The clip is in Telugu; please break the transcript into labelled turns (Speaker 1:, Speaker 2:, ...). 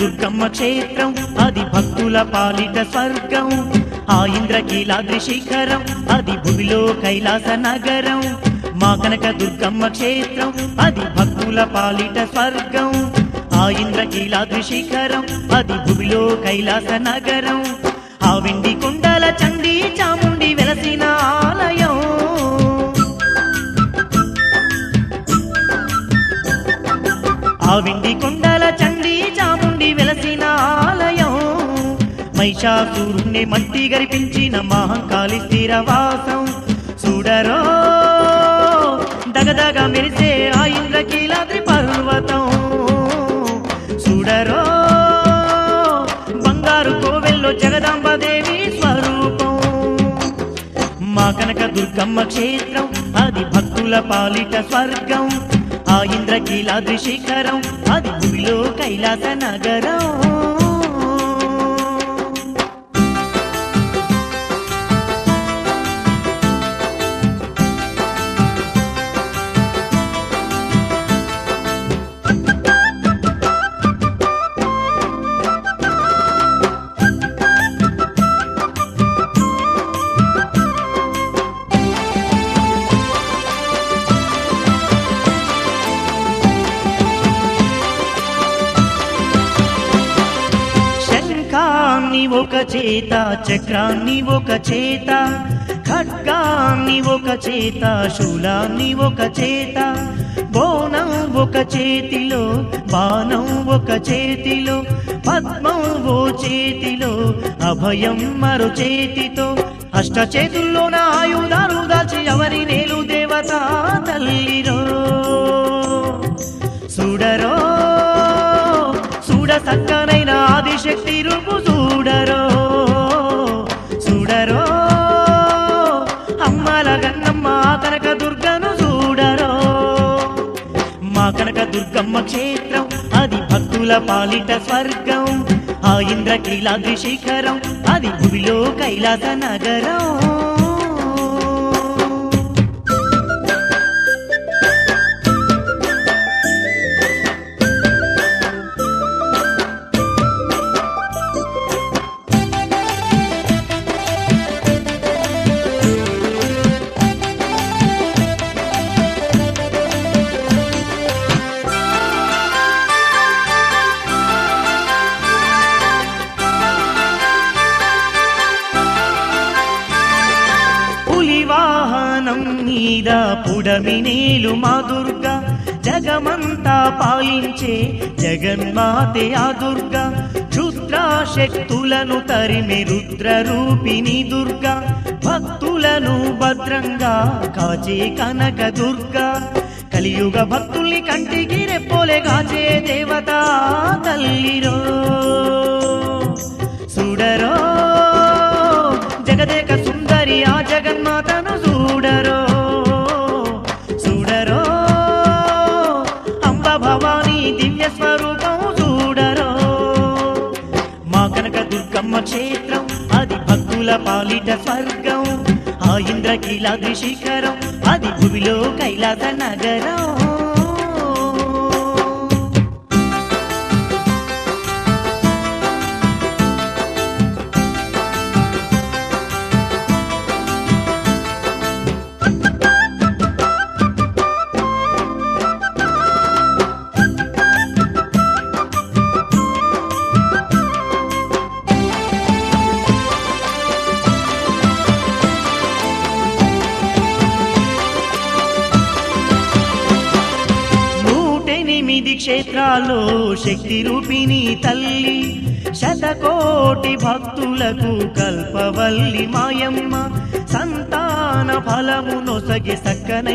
Speaker 1: దుర్గమ్మ క్షేత్రం అది భక్తుల పాలిట స్వర్గం ఆ ఇంద్రకీలాద్రి శిఖరం అది భూమిలో కైలాస నగరం మా కనక దుర్గమ్మ క్షేత్రం అది భక్తుల పాలిట స్వర్గం ఆ ఇంద్రకీలాద్రి శిఖరం అది భూమిలో కైలాస నగరం ఆ వెండి కొండల చండీ చాముండి వెలసిన ఆలయం ఆ వెండి కొండల చండీ చాముండి వెలసిన ఆలయం మహిషాసురుణ్ణి మట్టి గరిపించిన మహంకాళి స్థిరవాసం చూడరో దగదగ మెరిసే ఆ ఇంద్రకీలాద్రి పర్వతం చూడరో బంగారు కోవెల్లో జగదాంబదేవి స్వరూపం మా కనక దుర్గమ్మ క్షేత్రం అది భక్తుల పాలిట స్వర్గం ఆ ఇంద్రకీలాద్రి శిఖరం అది భూమిలో కైలాస నగరం ఒక చేత చక్రాన్ని ఒక చేత ఖడ్గాన్ని ఒక చేత శూలాన్ని ఒక చేత బోనం ఒక చేతిలో బాణం ఒక చేతిలో పద్మం ఓ చేతిలో అభయం మరో చేతితో అష్ట చేతుల్లోన ఆయుధాలు దాచి ఎవరి నేలు దేవత తల్లిరో చూడరో చూడ సక్కనైన ఆదిశక్తి రూపు చూడరో చూడరో అమ్మల గన్నమ్మ కనక దుర్గను చూడరో మా కనక దుర్గమ్మ క్షేత్రం అది భక్తుల పాలిట స్వర్గం ఆ ఇంద్రకీలాద్రి శిఖరం అది భూమిలో కైలాస నగరం మీద పుడమినేలు మా దుర్గా జగమంతా పాలించే జగన్మాతే ఆ దుర్గా క్షుద్ర శక్తులను తరిమి రుద్ర రూపిణి దుర్గా భక్తులను భద్రంగా కాచే కనక దుర్గా కలియుగ భక్తుల్ని కంటికి రెప్పోలే కాచే దేవత తల్లిరో చూడరో జగదేక సుందరి ఆ జగన్మాతను చూడరో చూడరో అంబ భవానీ దివ్య స్వరూపం చూడరో మా కనక దుర్గమ్మ క్షేత్రం అది భక్తుల పాలిట స్వర్గం ఆ ఇంద్రకీలాద్రి శిఖరం అది భూమిలో కైలాస నగరం క్షేత్రాల్లో శక్తి రూపిణి తల్లి శతకోటి భక్తులకు కల్పవల్లి మాయమ్మ సంతాన ఫలము నొసగి సక్కనై